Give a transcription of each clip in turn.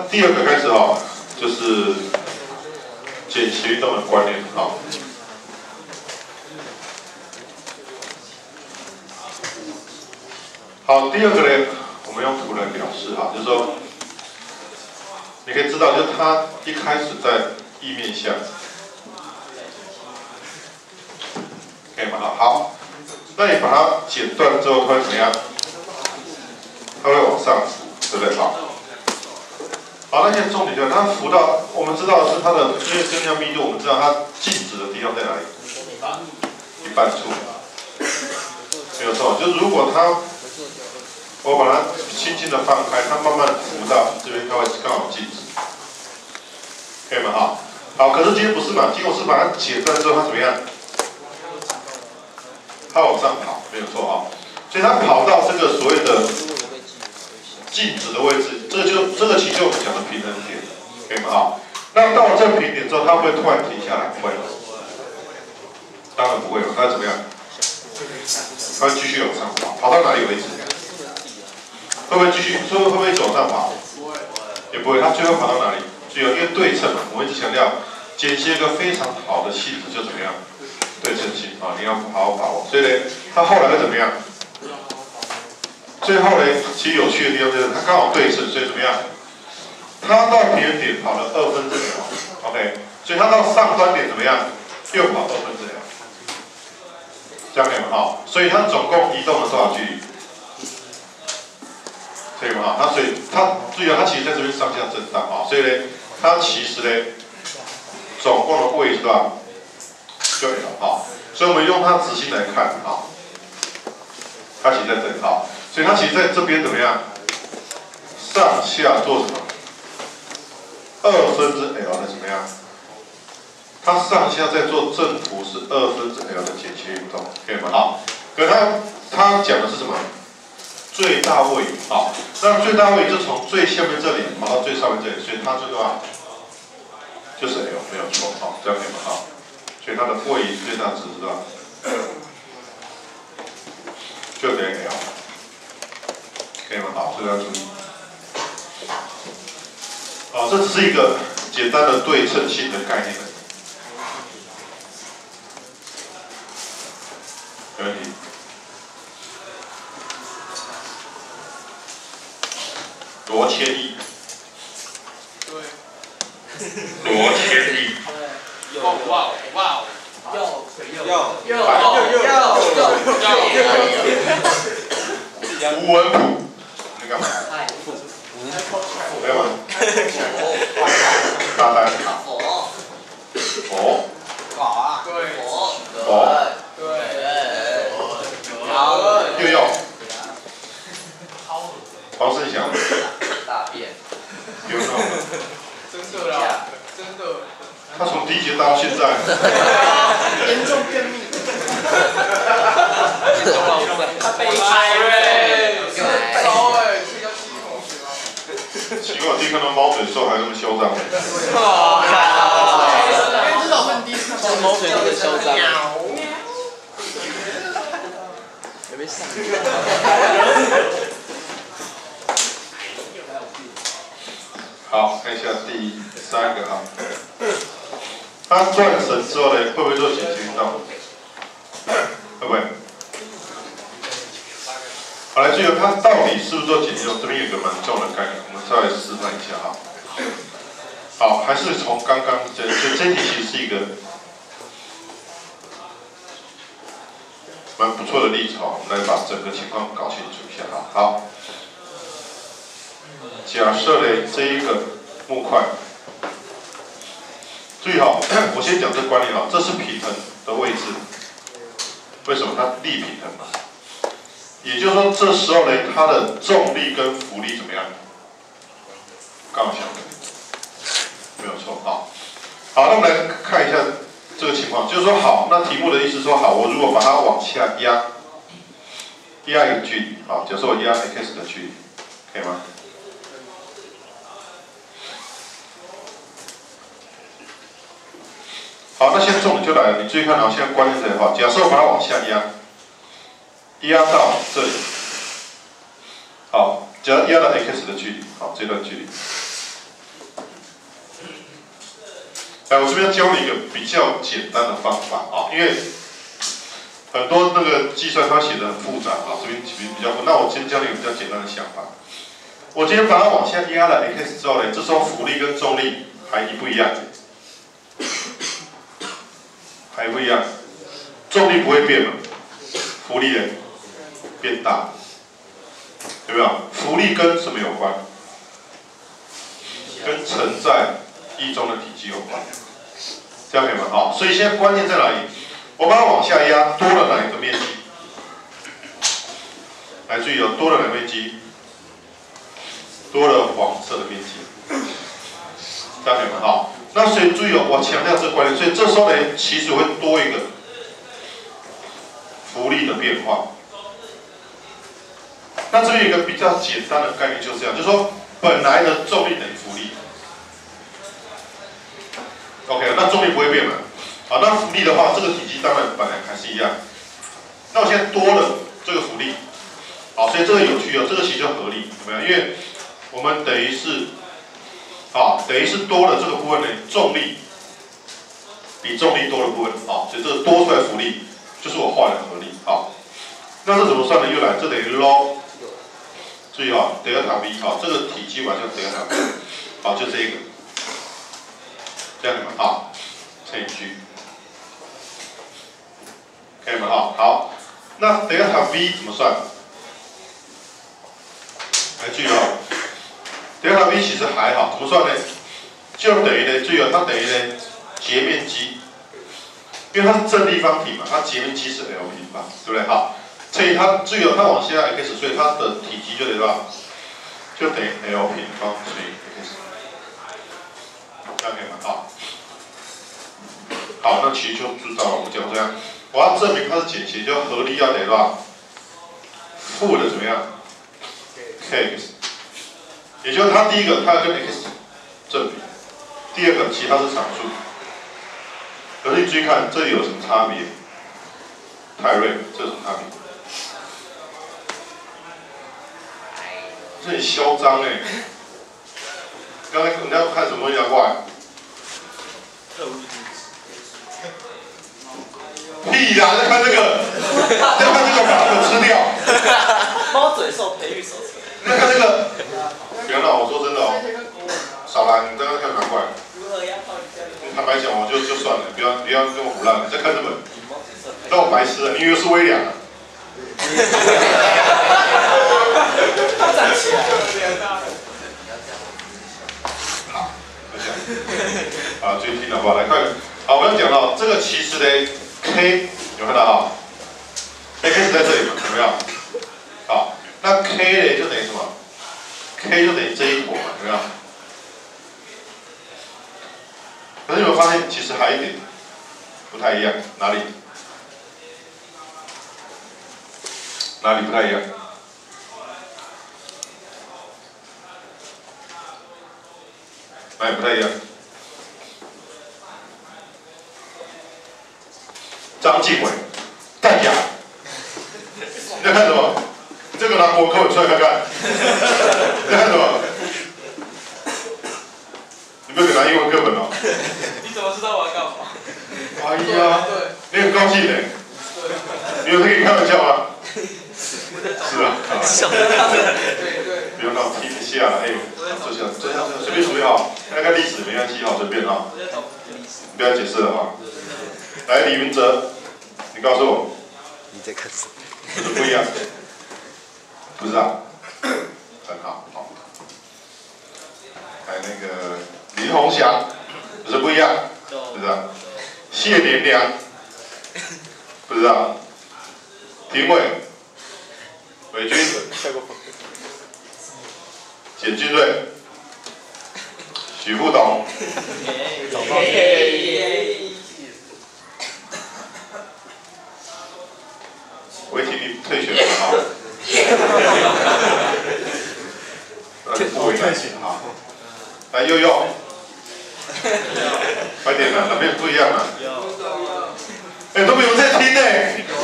第二个开始哈，就是简谐运动的观念哈。好，第二个呢，我们用图来表示哈，就是说，你可以知道，就是它一开始在意面下，可以吗？好，那你把它剪断之后，它会怎么样？它会往上浮，对不对？好。好，那现在重点就是它浮到，我们知道是它的，因为增加密度，我们知道它静止的地方在哪里？一半处，没有错。就是如果它，我把它轻轻的放开，它慢慢浮到这边，它会刚好静止，可以吗？好，好，可是今天不是嘛？今天我是把它剪断之后，它怎么样？它往上跑，没有错啊。所以它跑到这个所谓的静止的位置，这个其实我们讲的平衡点，可以吗？好，那到了这个平衡点之后，它会突然停下来？不会，当然不会了。它会怎么样？它会继续往上跑，跑到哪里为止？会不会继续？会不会一直往上跑？也不会。它最后跑到哪里？最后因为对称嘛，我一直强调，简谐一个非常好的性质就怎么样？对称性啊，你要好好把握。所以呢，它后来会怎么样？最后呢，其实有趣的地方就是它刚好对称，所以怎么样？它到平衡点跑了2/2秒 ，OK， 所以它到上端点怎么样？又跑2/2秒，这样可以吗？好，所以它总共移动了多少距离？可以吗？好，那所以它注意啊，它其实在这边上下震荡啊，所以呢，它其实呢，总共的位置多少？就 L 好，所以我们用它直径来看啊，它其实在这里好。所以它其实在这边怎么样？上下做什么？2/L的怎么样？它上下在做正图是2/L的简谐运动，可以吗？好，可是它讲的是什么？最大位移。好，那最大位移就从最下面这里跑到最上面这里，所以它最多少？就是 L， 没有错。好，这样可以吗？好，所以它的位移最大值是多少？就等于 L。可以吗？好，这个要注意。好，这只是一个简单的对称性的概念。没问题。罗千亿。对。罗千亿。哇！吴文普，你干嘛？没有吗？大单卡。又要。黄胜祥。大便。有没有？真的啦，真的。他从第一节打到现在。严重便秘。他被拍嘞。糟哎，这叫奇同学吗？奇怪，我第一看到猫嘴兽还这么嚣张。因为至少是第一次看到猫嘴那么嚣张。有没有上？好，看一下第3个啊。它转绳之后呢，会不会做简谐运动？会不会？好，来注意，它到底是不是做简谐运动？这边有一个蛮重要的概念，我们稍微示范一下哈。好，还是从刚刚这题其实是一个蛮不错的例子哈，我们来把整个情况搞清楚一下哈。好，假设呢这一个木块。注意哈，我先讲这个观念哈，这是平衡的位置，为什么？它力平衡嘛，也就是说这时候呢，它的重力跟浮力怎么样？刚好相等，没有错。好，好，那我们来看一下这个情况，就是说好，那题目的意思说好，我如果把它往下压一个距离，好，假设我压 x 的距离，可以吗？好，那现在重点就来了，你注意看哦，现在关键在哈，假设我把它往下压到这里，好，只要压到 x 的距离，好，这段距离，来，我这边教你一个比较简单的方法啊，因为很多那个计算它写的很复杂啊，这边比较复杂。那我先教你一个比较简单的想法。我今天把它往下压了 x 之后呢，这时候浮力跟重力还一不一样？还不一样，重力不会变了，浮力呢变大，有没有？浮力跟什么有关？跟承载液中的体积有关，这样可以吗？好，所以现在关键在哪里？我把它往下压，多了哪一个面积？来注意哦，多了哪个面积？多了黄色的面积，这样可以吗？好，那所以注意哦，我强调这个观念，所以这时候呢，其实会多一个浮力的变化。那这边有一个比较简单的概念就是这样，就是说本来的重力等于浮力。OK， 那重力不会变嘛？好，那浮力的话，这个体积当然本来还是一样。那我现在多了这个浮力，好，所以这个有趣哦，这个其实就合理，有没有？因为我们等于是，等于是多了这个部分的重力，比重力多的部分，好，所以这个多出来浮力就是我画的合力，好。那这怎么算呢？又来，这等于 log， 注意哈，德尔塔 v， 好，这个体积完全德尔塔 v， 好，就这一个，这样子嘛，好，乘以 G， 可以吗？好，那德尔塔 v 怎么算？来注意哦，德尔塔 v 其实还好，怎么算呢？就等于呢，注意哦，它等于呢截面积，因为它是正立方体嘛，它截面积是 L 平方，对不对？好。所以它注意哦，它往下 x， 所以它的体积就等于多少？就等于 L 平方除以 x， 这样可以吗？好，那其实就知道了。我们讲这样，我要证明它是简写，就合力要等于多少？负的怎么样 ？kx， 也就是它第一个它要跟 x 正比，第二个其实它是常数。可是你注意看，这里有什么差别？泰瑞，这有什么差别？这很嚣张哎！刚才人家看什么东西啊？过来。屁啦！在看这个，在看这个，把它给吃掉。猫嘴兽培育手册。在看这个，不要闹！我说真的哦，少来！你刚刚看哪过来？坦白讲，我就算了，不要跟我胡乱了。在看这本，让我白痴了！你以为是威廉啊？他站起来。好，就这样。啊，注意听好不好？来，快点。好，我刚讲到这个，其实呢 ，K 有看到哈 ？X 在这里嘛，有没有？好，那 K 呢就等于什么 ？K 就等于这一坨嘛，有没有？可是你有没有发现，其实还有一点不太一样，哪里？哪里不太一样？哪里不太一样？张敬伟，弹夹。你在看什么？这个拿国文课本出来看看。你在看什么？你不要给拿英文课本哦。你怎么知道我要干嘛？哎呀，你很高兴呢。你有在跟你开玩笑吗？是啊。对。不用闹，听一下啦，哎，坐下，随便数一哈，看看历史没关系哈，随便哈。不要解释了哈。来，李云哲，你告诉我。你在看什么？是不一样。不是啊。很好，好。还有那个林鸿祥，不是不一样，不是啊。谢连良，不知道。廷伟，伟军，简俊瑞，许富同，韦体力退选了哈，不退选哈，来佑佑，快点啦，哪边不一样啊？哎，都没有在听呢，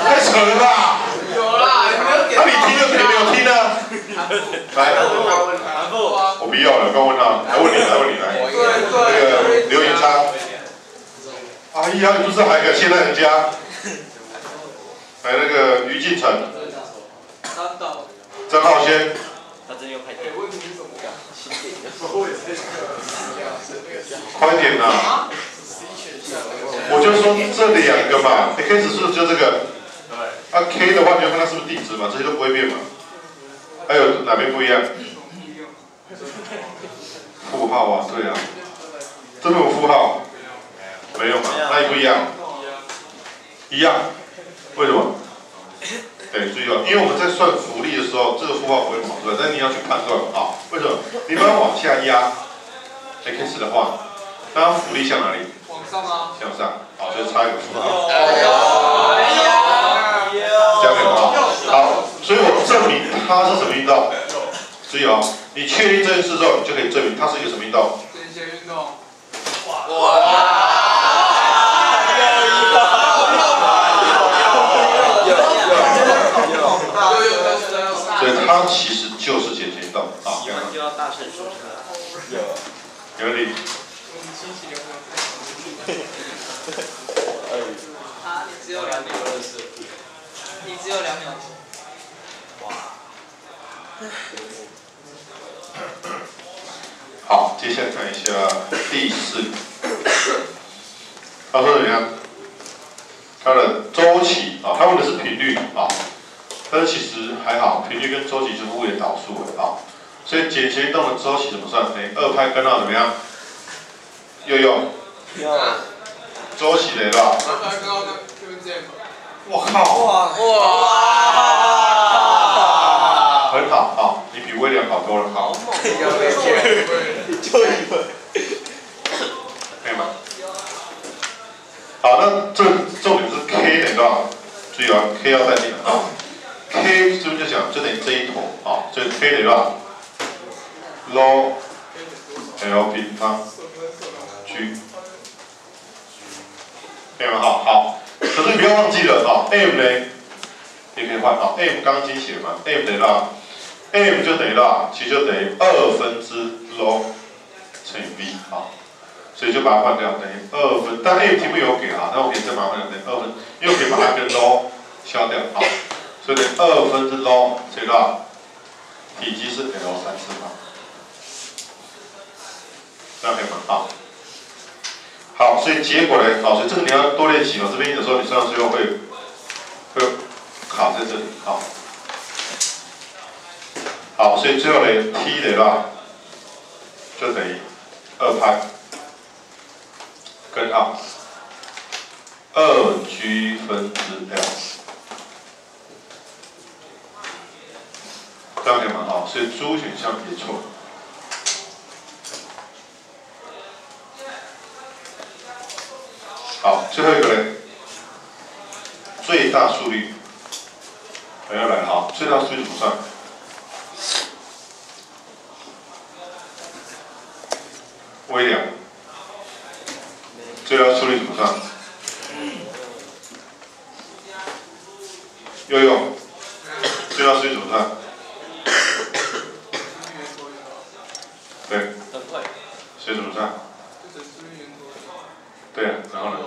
太扯了吧？有啦，有没有点？那你听就可以没有听啊？来，我我不要了，刚问他，来问你，来。那个刘云昌，哎呀，你不是还感谢人家？还有那个于敬成、曾浩轩，他真又拍电问题是什么？快点呐！我就说这两个嘛 ，K 指数就这个，啊 K 的话你就看它是不是地址嘛，这些都不会变嘛。还有哪边不一样？负号啊，对啊，这边有负号，没有嘛？那也不一样，一样，为什么？对，注意哦，因为我们在算浮力的时候，这个负号不会跑出来，但你要去判断啊，为什么？你把它往下压 ，X 的话，那它浮力向哪里？往上啊。向上，好，所以差一个负号。哎呀！这样可以吗？好，所以我证明它是什么运动。注意哦，你确定这件事之后，你就可以证明它是一个什么运动。间歇运动。所以它其实就是间歇运动啊。喜欢就要大声说出来。有问题？啊，你只有2秒20，你只有2秒。哇。好，接下来看一下第4。他说怎么样？它的周期啊，他问的是频率啊，但是其实还好，频率跟周期就是物理导数啊，所以间歇运动的周期怎么算？哎，2拍跟到怎么样？又用周期雷吧？我靠！哇！很好啊，你比威廉好多了，好。就以为。可以吗？好，那这重点是 K 等于多少？注意啊 ，K 要带进来。K 是不是就讲就等于这一坨啊？所以 K 等于多少 ？Log L 平方 G， 可以吗？好。可是你不要忘记了啊 ，M 呢也可以换啊 ，M 刚刚已经写嘛 ，M 等于多少 ？M 就等于多少？其实就等于2/log 乘以 V 啊。所以就把它换掉，等于2分。但 M 题目有给啊，那我可以再把它换掉，等于2分，因为我可以把它跟 log 消掉啊，所以等于2/log 这个体积是 L3次方，这样可以吗？好，好，所以结果呢，好，所以这个你要多练习哦。这边有时候你算到最后会卡在这里，好，好，所以最后呢 T 的话就等于2拍。根号2G 分之 L， 这样可以吗？好，所以 D 选项也错。好，最后一个呢，最大速率，我要来好，最大速率怎么算？微量。最大速率怎么算？又用最大速率怎么算？对。所以怎么算？对啊，然后呢？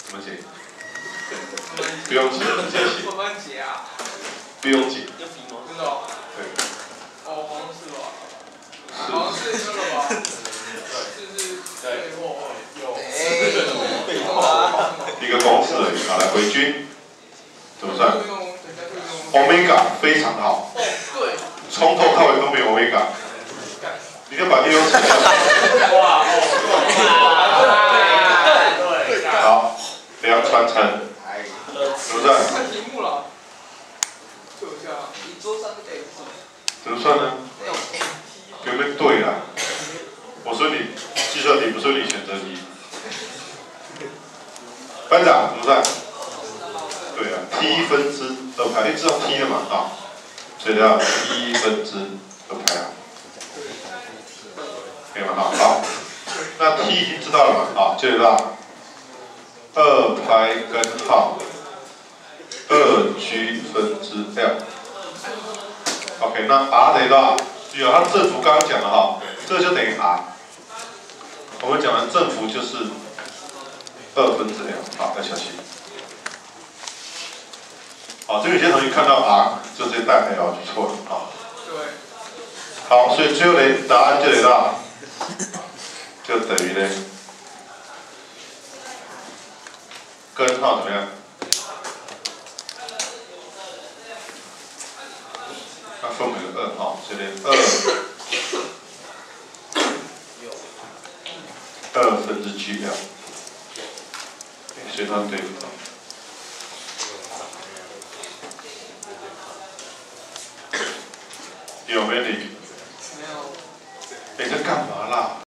怎么解？不用解，直接写。慢慢解啊。不用解。有笔吗？真的哦。对。哦，好像是吧？好像是那个吧？就是对或一个公式而已，好，来回均，怎么算 ？Omega 非常好。对。从头到尾都没有 Omega。你就把 A 用写掉。哇对。好，2传承，怎么算？看题目了。做一下。你桌上这个是什么？怎么算呢？有没有对啦？我说你计算题不是你选择题。班长怎么算？对啊 ，T 分之2拍，知道 T 了嘛？啊，所以要 T 分之2拍啊，可以吗？好，那 T 已经知道了嘛？啊，就是到2拍根号2G 分之 L。OK， 那 R 等于多少？注意哦，它正负刚刚讲了哈，这就等于 R。我们讲的正负就是2分之2，好，要小心。好，这个有些同学看到 R 就直接带 L 就错了啊。对。好，所以最后的答案就得到，就等于呢，根号怎么样？它分为2号，这边2分之7L，随它对不到。有没有理？没有。你在干嘛？